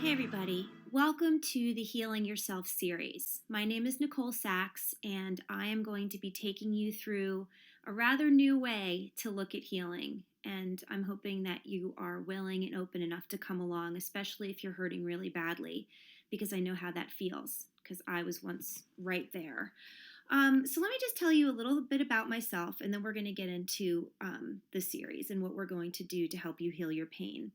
Hey everybody, welcome to the Healing Yourself series. My name is Nicole Sachs and I am going to be taking you through a rather new way to look at healing. And I'm hoping that you are willing and open enough to come along, especially if you're hurting really badly, because I know how that feels, because I was once right there. So let me just tell you a little bit about myself, and then we're going to get into the series and what we're going to do to help you heal your pain.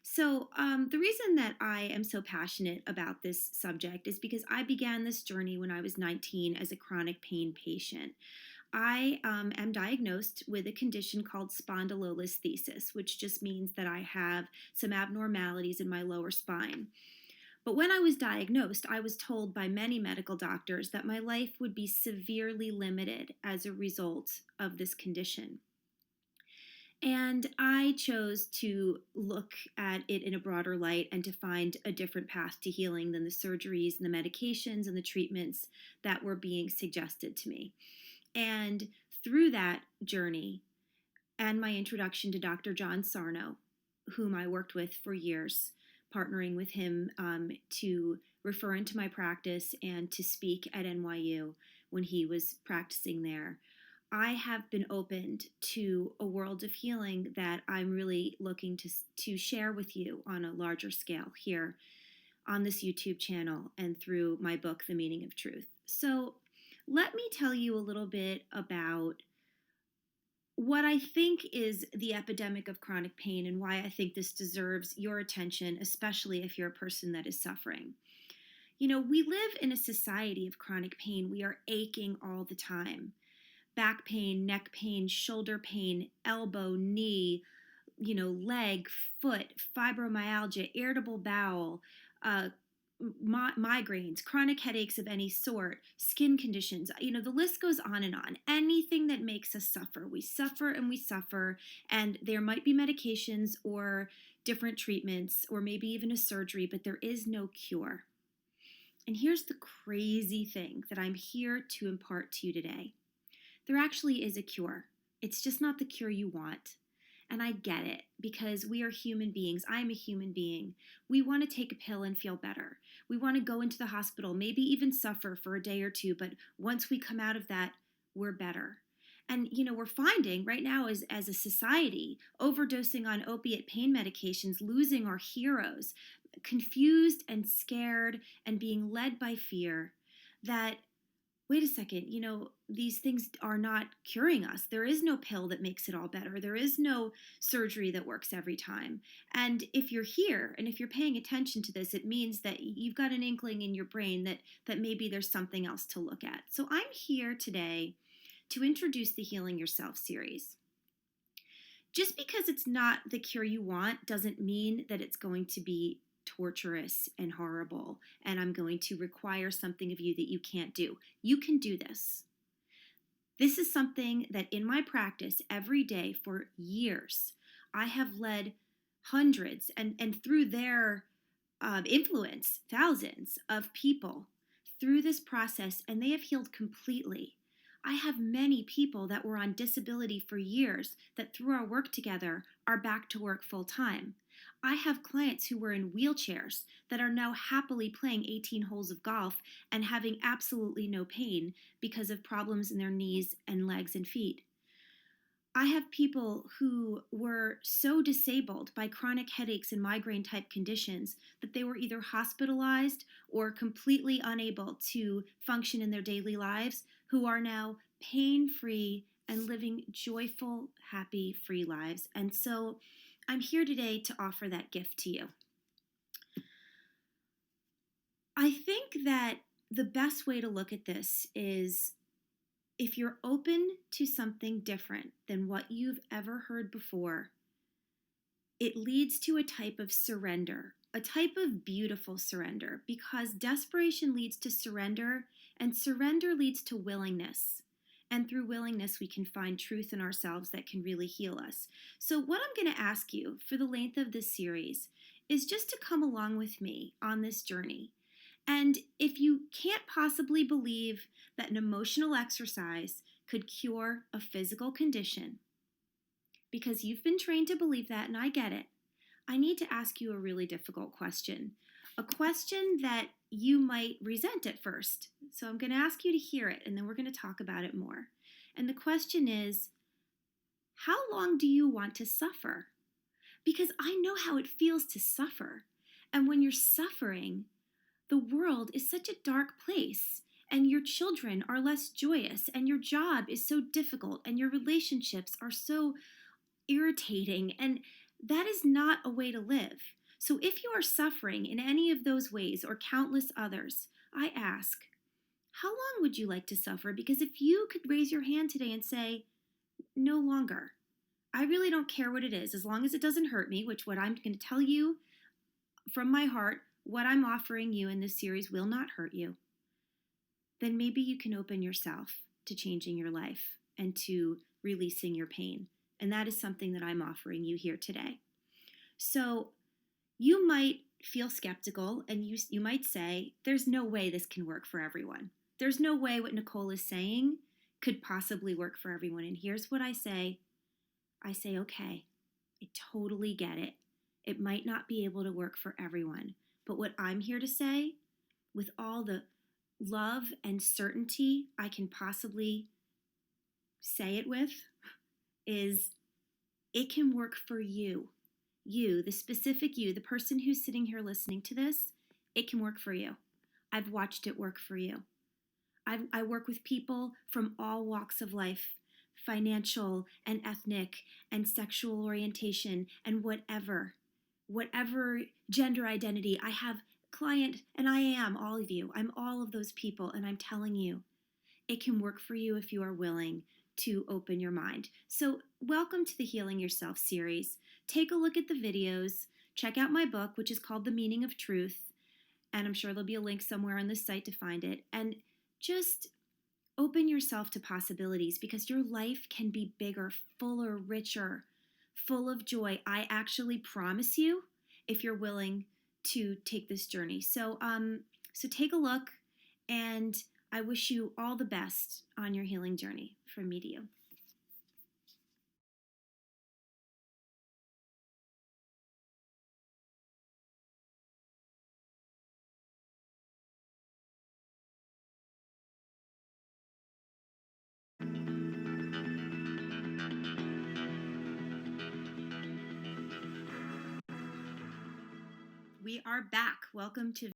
So, the reason that I am so passionate about this subject is because I began this journey when I was 19 as a chronic pain patient. I am diagnosed with a condition called spondylolisthesis, which just means that I have some abnormalities in my lower spine. But when I was diagnosed, I was told by many medical doctors that my life would be severely limited as a result of this condition. And I chose to look at it in a broader light and to find a different path to healing than the surgeries and the medications and the treatments that were being suggested to me. And through that journey and my introduction to Dr. John Sarno, whom I worked with for years, partnering with him to refer into my practice and to speak at NYU when he was practicing there, I have been opened to a world of healing that I'm really looking to share with you on a larger scale here on this YouTube channel and through my book, The Meaning of Truth. So let me tell you a little bit about what I think is the epidemic of chronic pain and why I think this deserves your attention, especially if you're a person that is suffering. You know, we live in a society of chronic pain. We are aching all the time. Back pain, neck pain, shoulder pain, elbow, knee, leg, foot, fibromyalgia, irritable bowel, migraines, chronic headaches of any sort, skin conditions. The list goes on and on. Anything that makes us suffer. We suffer and we suffer, and there might be medications or different treatments or maybe even a surgery, but there is no cure. And here's the crazy thing that I'm here to impart to you today. There actually is a cure. It's just not the cure you want. And I get it because we are human beings. I am a human being. We want to take a pill and feel better. We want to go into the hospital, maybe even suffer for a day or two, but once we come out of that, we're better. And, we're finding right now as a society, overdosing on opiate pain medications, losing our heroes, confused and scared and being led by fear that wait a second, these things are not curing us. There is no pill that makes it all better. There is no surgery that works every time. And if you're here and if you're paying attention to this, it means that you've got an inkling in your brain that maybe there's something else to look at. So I'm here today to introduce the Healing Yourself series. Just because it's not the cure you want doesn't mean that it's going to be torturous and horrible, and I'm going to require something of you that you can't do. You can do this. This is something that in my practice every day for years, I have led hundreds and through their influence, thousands of people through this process, and they have healed completely. I have many people that were on disability for years that through our work together are back to work full time. I have clients who were in wheelchairs that are now happily playing 18 holes of golf and having absolutely no pain because of problems in their knees and legs and feet. I have people who were so disabled by chronic headaches and migraine type conditions that they were either hospitalized or completely unable to function in their daily lives, who are now pain-free and living joyful, happy, free lives. And so I'm here today to offer that gift to you. I think that the best way to look at this is if you're open to something different than what you've ever heard before, it leads to a type of surrender, a type of beautiful surrender, because desperation leads to surrender, and surrender leads to willingness. And through willingness, we can find truth in ourselves that can really heal us. So what I'm going to ask you for the length of this series is just to come along with me on this journey. And if you can't possibly believe that an emotional exercise could cure a physical condition, because you've been trained to believe that, and I get it, I need to ask you a really difficult question, a question that you might resent at first. So I'm going to ask you to hear it, and then we're going to talk about it more. And the question is, how long do you want to suffer? Because I know how it feels to suffer. And when you're suffering, the world is such a dark place, and your children are less joyous, and your job is so difficult, and your relationships are so irritating, and that is not a way to live. So if you are suffering in any of those ways or countless others, I ask, how long would you like to suffer? Because if you could raise your hand today and say, no longer, I really don't care what it is, as long as it doesn't hurt me, which what I'm going to tell you from my heart, what I'm offering you in this series will not hurt you, then maybe you can open yourself to changing your life and to releasing your pain. And that is something that I'm offering you here today. So you might feel skeptical, and you might say, there's no way this can work for everyone. There's no way what Nicole is saying could possibly work for everyone. And here's what I say. I say, okay, I totally get it. It might not be able to work for everyone. But what I'm here to say, with all the love and certainty I can possibly say it with, is it can work for you. You, the specific you, the person who's sitting here listening to this, it can work for you. I've watched it work for you. I work with people from all walks of life, financial and ethnic and sexual orientation and whatever gender identity. I have client, and I am all of you. I'm all of those people, and I'm telling you, it can work for you if you are willing to open your mind. So welcome to the Healing Yourself series. Take a look at the videos. Check out my book, which is called The Meaning of Truth. And I'm sure there'll be a link somewhere on this site to find it. And just open yourself to possibilities, because your life can be bigger, fuller, richer, full of joy. I actually promise you, if you're willing to take this journey. So take a look, and I wish you all the best on your healing journey. From me to you. We are back. Welcome to